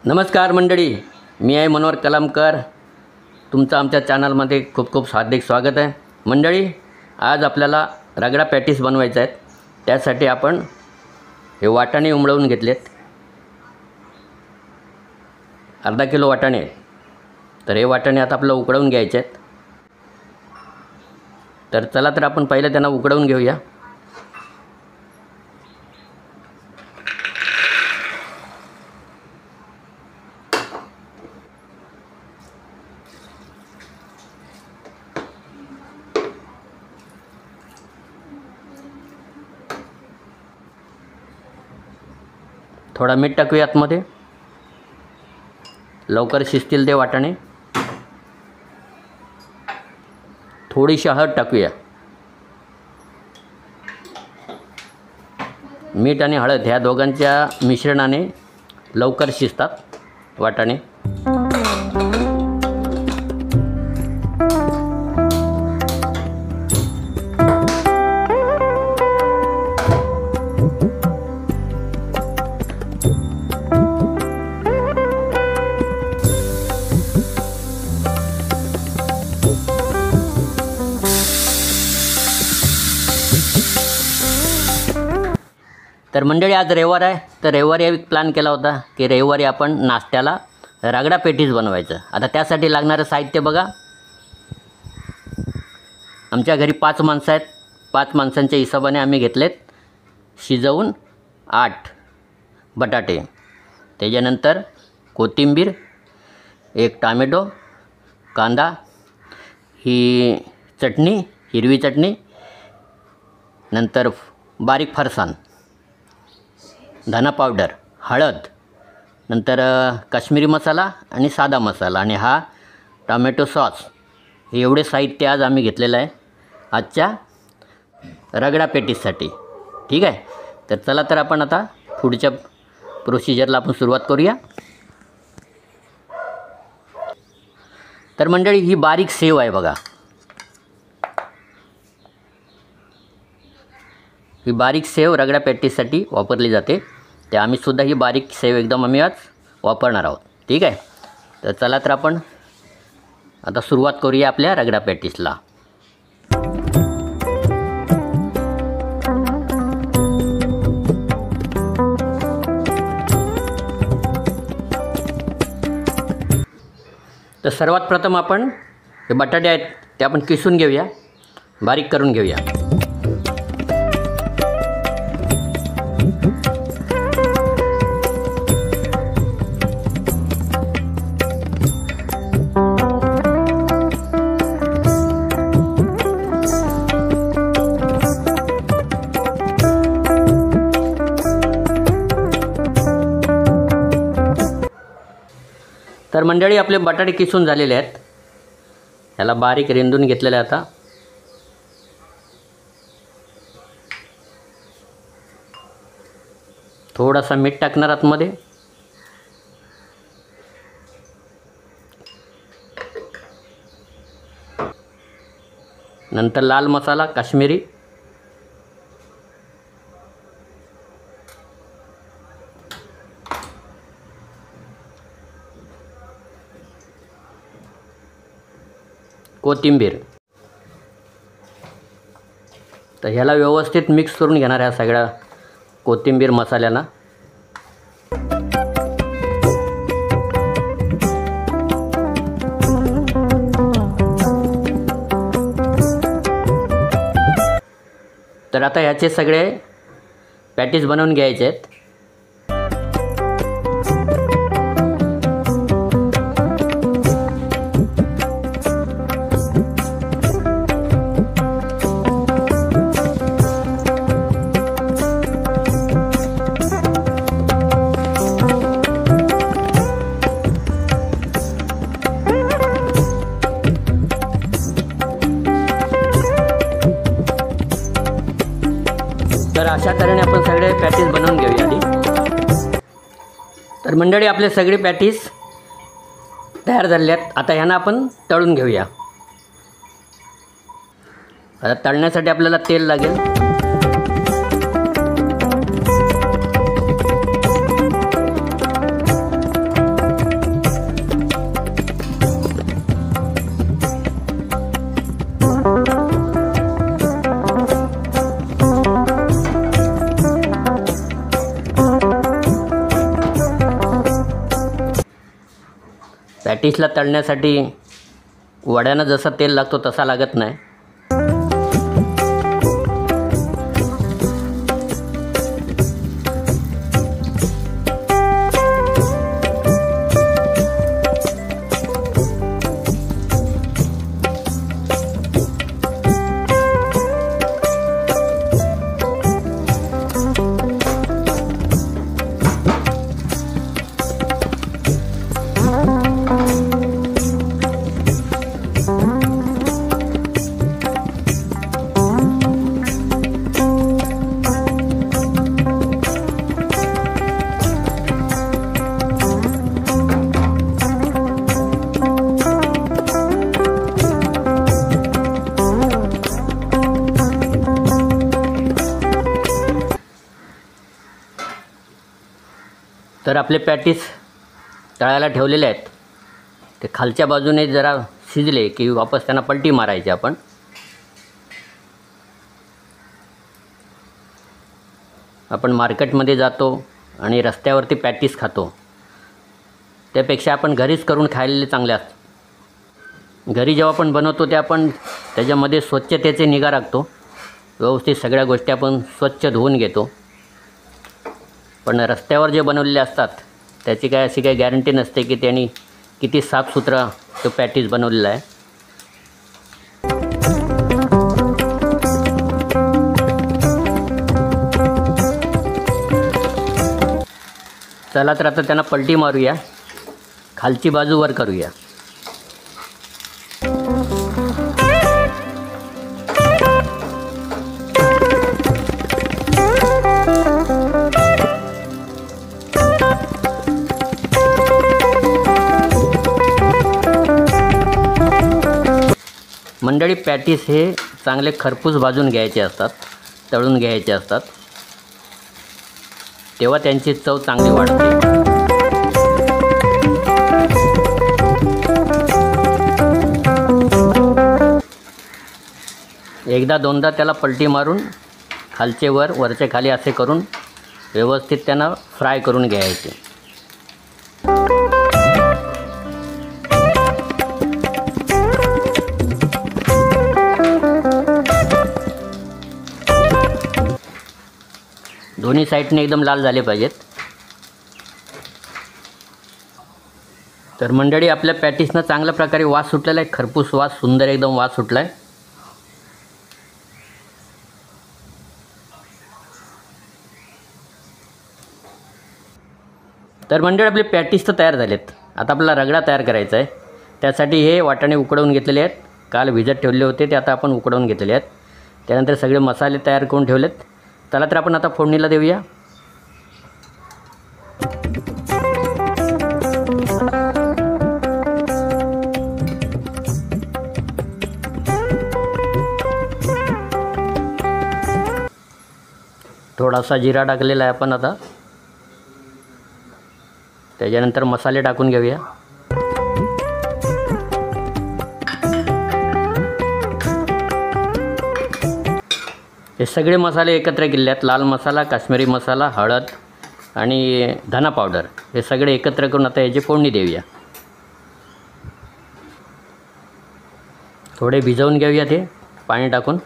नमस्कार मंडळी, मी आहे मनोहर कलामकर. तुमचं आमच्या चॅनलमध्ये खूप खूप हार्दिक स्वागत आहे. मंडळी, आज आपल्याला रगडा पॅटीस बनवायचा आहेत. त्यासाठी आपण हे वाटाणे उमळवून घेतलेत. अर्धा किलो वाटाणे. तर हे वाटाणे आता आपल्याला उकळवून घ्यायचे आहेत. तर चला तर आपण पहिले त्यांना उकळवून घेऊया. थोडा मीठ टाकूया आतमध्ये, लवकर शिजतील ते वाटाणे. थोडीशी हळद टाकूया. मीठ आणि हळद ह्या दोघांच्या मिश्रणाने लवकर शिजतात वाटाणे. तर मंडळी, आज रविवार आहे. तर रविवारी एक प्लॅन केला होता की रविवारी आपण नाश्त्याला रगडा पॅटीस बनवायचं. आता त्यासाठी लागणारं साहित्य बघा. आमच्या घरी 5 माणसं आहेत. 5 माणसांच्या हिशोबाने आम्ही घेतलेत शिजवून 8 बटाटे, त्याच्यानंतर कोथिंबीर, 1 टामॅटो, कांदा, ही चटणी, हिरवी चटणी, नंतर बारीक फरसाण, धना पावडर, हळद, नंतर काश्मीरी मसाला आणि साधा मसाला, आणि हा टोमॅटो सॉस. हे एवढे साहित्य आज आम्ही घेतलेलं आहे आजच्या रगडा पॅटीससाठी. ठीक आहे. तर चला तर आपण आता पुढच्या प्रोसिजरला आपण सुरुवात करूया. तर मंडळी, ही बारीक सेव आहे बघा. ही बारीक सेव रगडा पॅटीससाठी वापरली जाते. ते आम्हीसुद्धा ही बारीक सेव एकदम आम्ही आज वापरणार आहोत. ठीक आहे. तर चला तर आपण आता सुरुवात करूया आपल्या रगडा पॅटीसला. तर सर्वात प्रथम आपण हे बटाटे आहेत ते आपण किसून घेऊया, बारीक करून घेऊया. तर मंडळी, आपले बटाटे किसून झालेले आहेत. याला बारीक रेंदून घेतलेलं आहे. आता थोडासा मीठ टाकणार आतमध्ये, नंतर लाल मसाला काश्मीरी, कोथिंबीर. तर ह्याला व्यवस्थित मिक्स करून घेणार ह्या सगळ्या कोथिंबीर मसाल्याला. तर आता ह्याचे सगळे पॅटीस बनवून घ्यायचे आहेत. तर अशा तऱ्हेने आपण सगळे पॅटीस बनवून घेऊया आधी. तर मंडळी, आपले सगळे पॅटीस तयार झाले आहेत. आता ह्यांना आपण तळून घेऊया. आता तळण्यासाठी आपल्याला तेल लागेल. पॅटिसला तळण्यासाठी वड्यानं जसं तेल लागतो तसा लागत नाही. तर आपले पॅटीस तळायला ठेवलेले आहेत. ते खालच्या बाजूने जरा शिजले की वापस त्यांना पलटी मारायची. आपण मार्केटमध्ये जातो आणि रस्त्यावरती पॅटीस खातो, त्यापेक्षा आपण घरीच करून खायलेले चांगले असतात. घरी जेव्हा आपण बनवतो ते आपण त्याच्यामध्ये स्वच्छतेचे निगा राखतो. व्यवस्थित सगळ्या गोष्टी आपण स्वच्छ धुवून घेतो. पण रस्त्यावर जे बनवलेले असतात त्याची काय अशी काही गॅरंटी नसते की त्यांनी किती साफसुथरा तो पॅटीस बनवलेला आहे. चला तर आता त्यांना पलटी मारूया, खालची बाजू वर करूया. मंडळी, पॅटीस हे चांगले खरपूस भाजून घ्यायचे असतात, तळून घ्यायचे असतात, तेव्हा त्यांची चव चांगली वाढते. एकदा दोनदा त्याला पलटी मारून खालचे वर, वरचे खाली असे करून व्यवस्थित त्यांना फ्राय करून घ्यायचे. दोन्ही साईडने एकदम लाल झाले पाहिजेत. तर मंडळी, आपल्या पॅटीसनं चांगल्या प्रकारे वास सुटलेला आहे, खरपूस वास, सुंदर एकदम वास सुटला आहे. तर मंडळी, आपले पॅटीस तर तयार झालेत. आता आपल्याला रगडा तयार करायचा आहे. त्यासाठी हे वाटाणे उकडवून घेतलेले आहेत. काल भिजत ठेवले होते ते आता आपण उकडवून घेतलेले आहेत. त्यानंतर सगळे मसाले तयार करून ठेवलेत. चला तर आपण आता फोडणीला देऊया. थोडासा जिरा टाकलेला आहे आपण आता. त्याच्यानंतर मसाले टाकून घेऊया. हे सगळे मसाले एकत्र केलेले आहेत. लाल मसाला, काश्मीरी मसाला, हळद आणि धना पावडर हे सगळे एकत्र करून आता याची फोडणी देऊया. थोडे भिजवून घेऊया ते पाणी टाकून.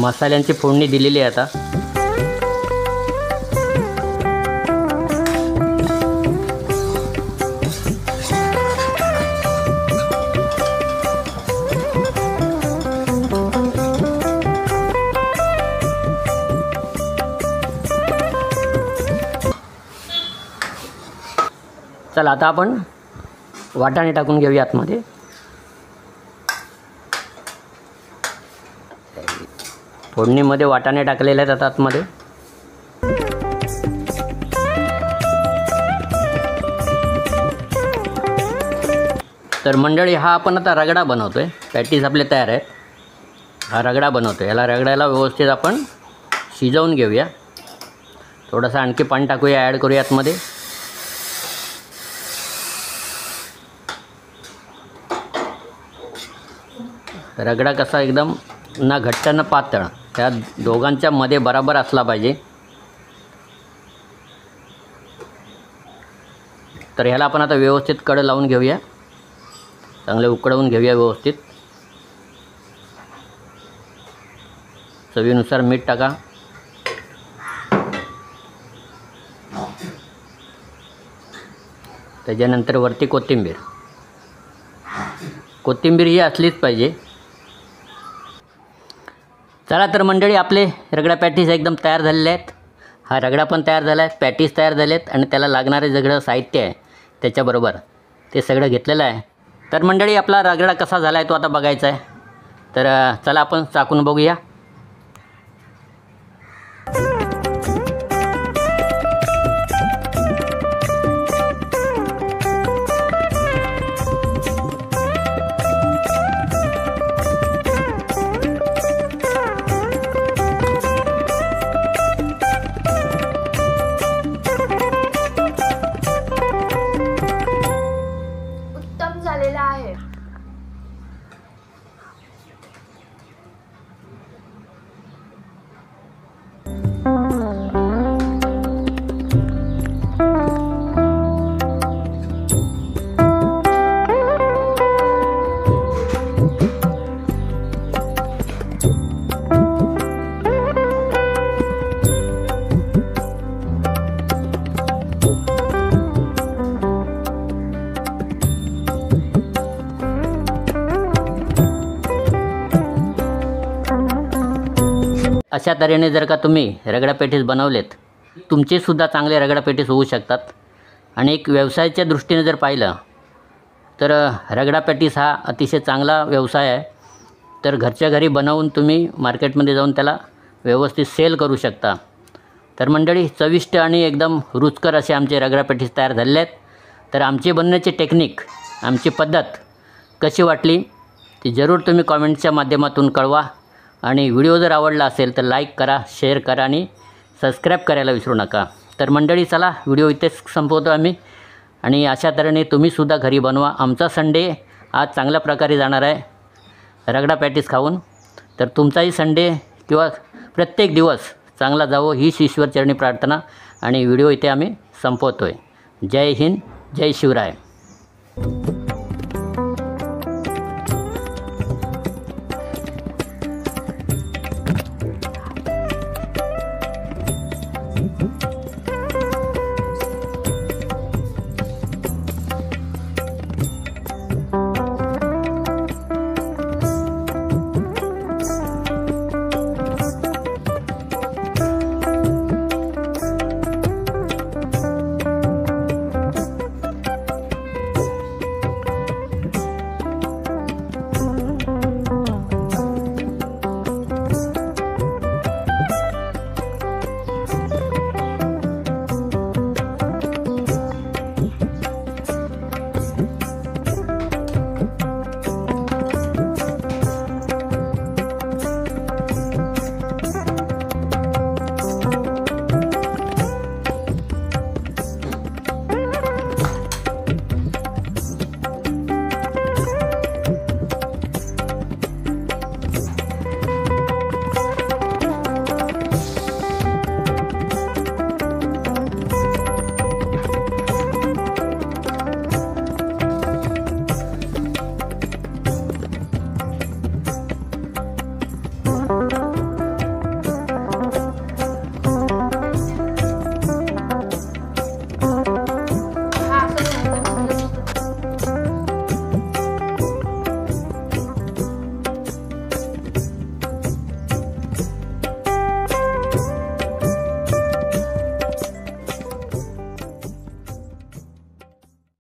मसाल्यांची फोडणी दिलेली आहे आता. चला आता आपण वाटाणे टाकून घेऊया आतमध्ये. फोडणीमध्ये वाटाणे टाकलेले आहेत आता आतमध्ये. तर मंडळी, हा आपण आता रगडा बनवतो आहे. पॅटीस आपले तयार आहेत. हा रगडा बनवतो आहे. याला रगड्याला व्यवस्थित आपण शिजवून घेऊया. थोडंसं आणखी पाणी टाकूया, ॲड करूया आतमध्ये. रगडा कसा एकदम ना घट्ट ना पातळ, त्या दोघांच्या मध्ये बराबर असला पाहिजे. तर ह्याला आपण आता व्यवस्थित कढ लावून घेऊया. चांगले उकळवून घेऊया व्यवस्थित. चवीनुसार मीठ टाका. त्याच्यानंतर वरती कोथिंबीर. कोथिंबीर ही असलीच पाहिजे. चला तर मंडळी, आपले रगडा पॅटीस एकदम तयार झालेले आहेत. हा रगडा पण तयार झाला आहे, पॅटीस तयार झाले आहेत आणि त्याला लागणारे सगळं साहित्य आहे त्याच्याबरोबर ते सगळं घेतलेलं आहे. तर मंडळी, आपला रगडा कसा झाला आहे तो आता बघायचा आहे. तर चला आपण चाकून बघूया. उत्तम झालेला आहे. अशा तऱ्हेने जर का तुम्ही रगडा पॅटीस बनवलेत, तुमचेसुद्धा चांगले रगडा पॅटीस होऊ शकतात. आणि एक व्यवसायाच्या दृष्टीने जर पाहिलं तर रगडा पॅटीस हा अतिशय चांगला व्यवसाय आहे. तर घरच्या घरी बनवून तुम्ही मार्केटमध्ये जाऊन त्याला व्यवस्थित सेल करू शकता. तर मंडळी, चविष्ट आणि एकदम रुचकर असे आमचे रगडा पॅटीस तयार झालेले आहेत. तर आमची बनवण्याची टेक्निक, आमची पद्धत कशी वाटली ती जरूर तुम्ही कॉमेंटच्या माध्यमातून कळवा. आणि व्हिडिओ जर आवडला असेल तर लाईक करा, शेअर करा आणि सबस्क्राईब करायला विसरू नका. तर मंडळी, चला व्हिडिओ इथेच संपवतो आम्ही. आणि अशा तऱ्हेने तुम्हीसुद्धा घरी बनवा. आमचा संडे आज चांगल्या प्रकारे जाणार आहे रगडा पॅटीस खाऊन. तर तुमचाही संडे किंवा प्रत्येक दिवस चांगला जावो हीच ईश्वरचरणी प्रार्थना. आणि व्हिडिओ इथे आम्ही संपवतो आहे. जय हिंद, जय शिवराय.